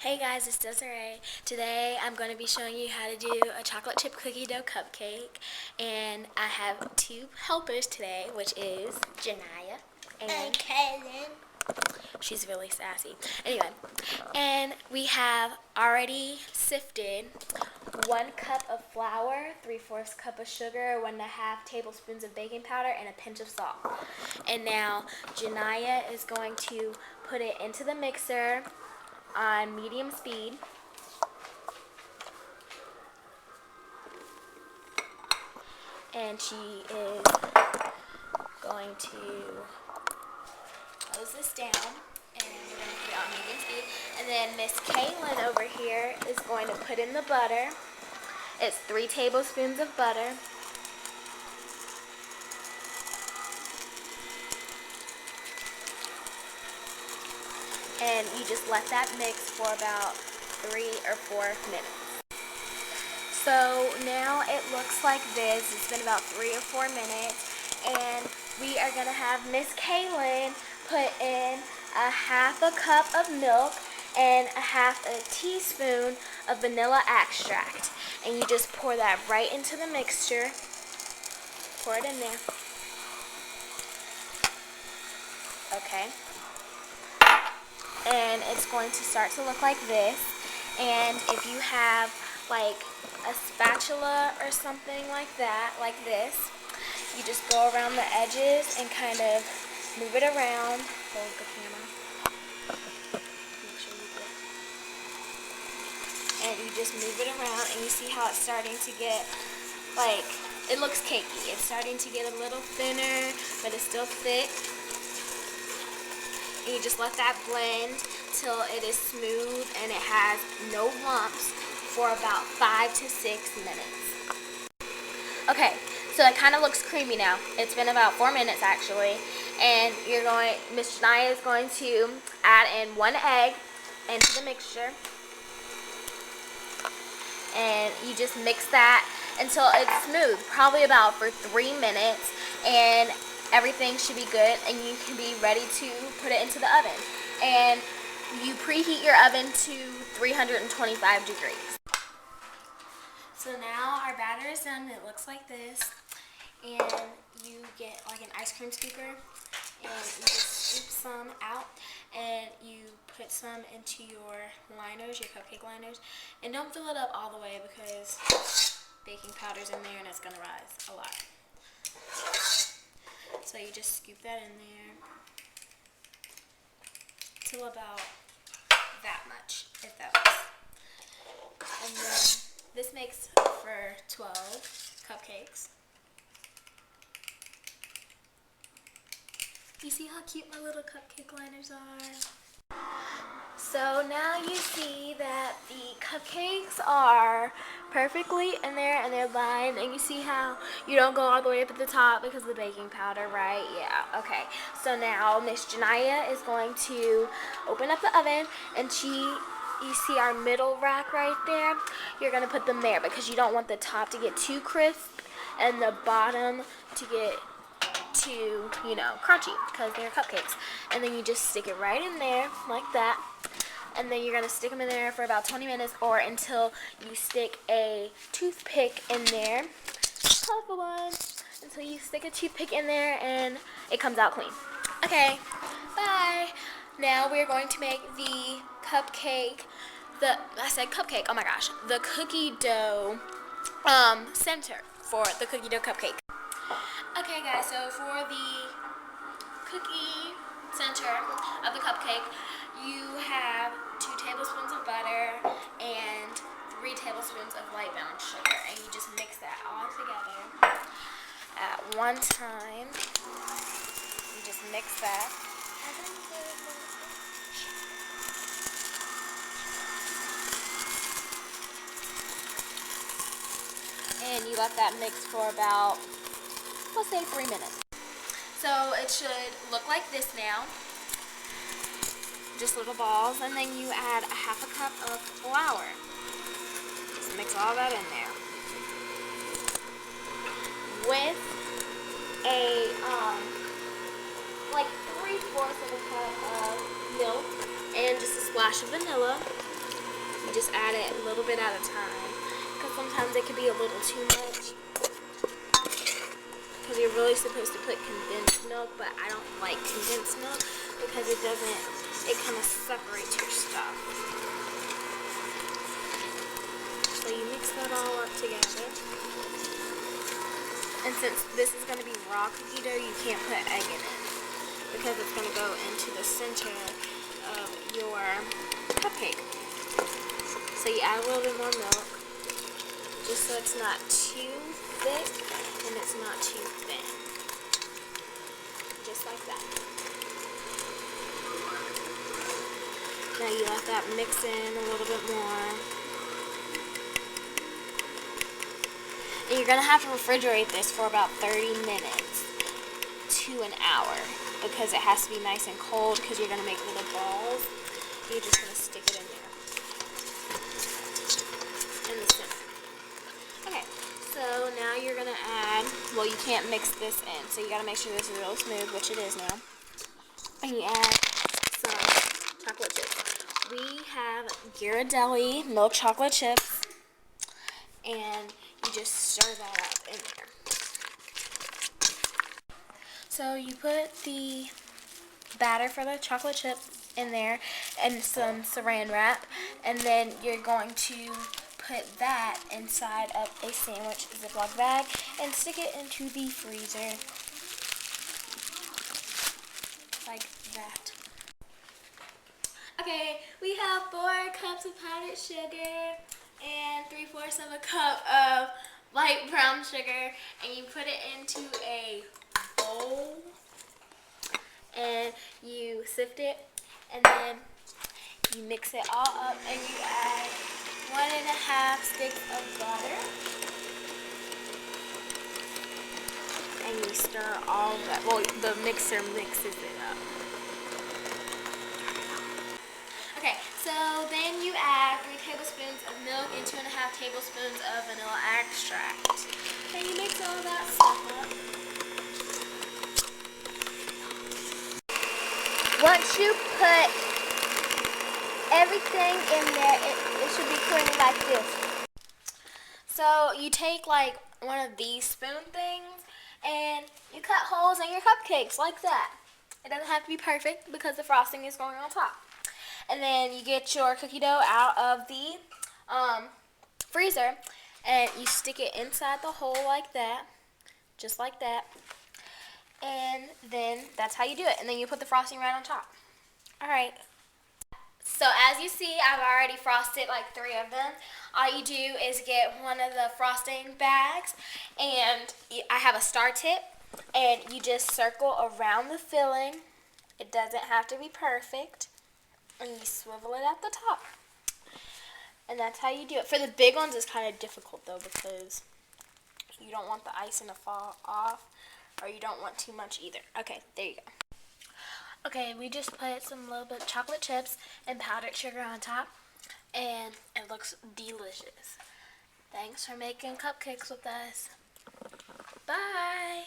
Hey guys, it's Desiree. Today I'm going to be showing you how to do a chocolate chip cookie dough cupcake. And I have two helpers today, which is Desz-Naya and Kaylin. She's really sassy. Anyway, and we have already sifted 1 cup of flour, 3/4 cup of sugar, 1.5 tablespoons of baking powder, and a pinch of salt. And now Desz-Naya is going to put it into the mixer on medium speed. And she is going to close this down, and we're going to put it on medium speed. And then Miss Kaylin over here is going to put in the butter. It's 3 tablespoons of butter. And you just let that mix for about 3 or 4 minutes. So now it looks like this. It's been about 3 or 4 minutes. And we are going to have Miss Kaylin put in 1/2 cup of milk and 1/2 teaspoon of vanilla extract. And you just pour that right into the mixture. Pour it in there. Okay. And it's going to start to look like this. And if you have like a spatula or something like that, like this, you just go around the edges and kind of move it around. Hold the camera. Make sure you get. And you just move it around, and you see how it's starting to get like, it looks cakey. It's starting to get a little thinner, but it's still thick. And you just let that blend till it is smooth and it has no lumps for about 5 to 6 minutes. Okay, so it kind of looks creamy now. It's been about 4 minutes actually. And Miss Desz-Naya is going to add in 1 egg into the mixture. And you just mix that until it's smooth, probably about for 3 minutes. And everything should be good, and you can be ready to put it into the oven. And you preheat your oven to 325 degrees. So now our batter is done. It looks like this. And you get like an ice cream scooper, and you just scoop some out, and you put some into your liners, your cupcake liners. And don't fill it up all the way because baking powder's in there and it's gonna rise a lot. So you just scoop that in there till about that much, if that was. And then this makes for 12 cupcakes. You see how cute my little cupcake liners are? So now you see that the cupcakes are perfectly in there and they're lined, and you see how you don't go all the way up at the top because of the baking powder, right? Yeah, okay. So now Miss Desz-Naya is going to open up the oven, and you see our middle rack right there? You're going to put them there because you don't want the top to get too crisp and the bottom to get too, crunchy because they're cupcakes. And then you just stick it right in there like that. And then you're going to stick them in there for about 20 minutes or until you stick a toothpick in there. Colorful one. Until you stick a toothpick in there and it comes out clean. Okay, bye. Now we're going to make the cupcake, I said cupcake, oh my gosh, the cookie dough center for the cookie dough cupcake. Okay guys, so for the cookie center of the cupcake, you have 2 tablespoons of butter and 3 tablespoons of light brown sugar, and you just mix that all together at one time. You just mix that. And you let that mix for about, let's say 3 minutes. So it should look like this now. Just little balls, and then you add 1/2 cup of flour. Just mix all that in there. With a, like 3/4 of a cup of milk and just a splash of vanilla. you just add it a little bit at a time, because sometimes it can be a little too much. Because you're really supposed to put condensed milk, but I don't like condensed milk because it kind of separates your stuff. So you mix that all up together. And since this is going to be raw cookie dough, you can't put egg in it because it's going to go into the center of your cupcake. So you add a little bit more milk, just so it's not too thick and it's not too thin. Just like that. Now you let that mix in a little bit more. And you're going to have to refrigerate this for about 30 minutes to an hour because it has to be nice and cold because you're going to make little balls. You're just going to stick it in there. In the center. Okay, so now you're going to add, well, you can't mix this in, so you got to make sure this is real smooth, which it is now. And you add some chocolate chips. We have Ghirardelli milk chocolate chips, and you just stir that up in there. So you put the batter for the chocolate chip in there and some saran wrap, and then you're going to put that inside of a sandwich Ziploc bag and stick it into the freezer like that. Okay, we have 4 cups of powdered sugar and 3/4 of a cup of light brown sugar, and you put it into a bowl and you sift it, and then you mix it all up and you add 1.5 sticks of butter, and you stir all that. Well, the mixer mixes it up. Okay, so then you add 3 tablespoons of milk and 2.5 tablespoons of vanilla extract. And you mix all that stuff up. Once you put everything in there, it should be creamy like this. So you take like one of these spoon things and you cut holes in your cupcakes like that. It doesn't have to be perfect because the frosting is going on top. And then you get your cookie dough out of the freezer and you stick it inside the hole like that, just like that. And then that's how you do it. And then you put the frosting right on top. Alright. So as you see, I've already frosted like 3 of them. All you do is get one of the frosting bags, and I have a star tip, and you just circle around the filling. It doesn't have to be perfect. And you swivel it at the top. And that's how you do it. For the big ones, it's kind of difficult though because you don't want the icing to fall off, or you don't want too much either. Okay, there you go. Okay, we just put some little bit of chocolate chips and powdered sugar on top, and it looks delicious. Thanks for making cupcakes with us. Bye!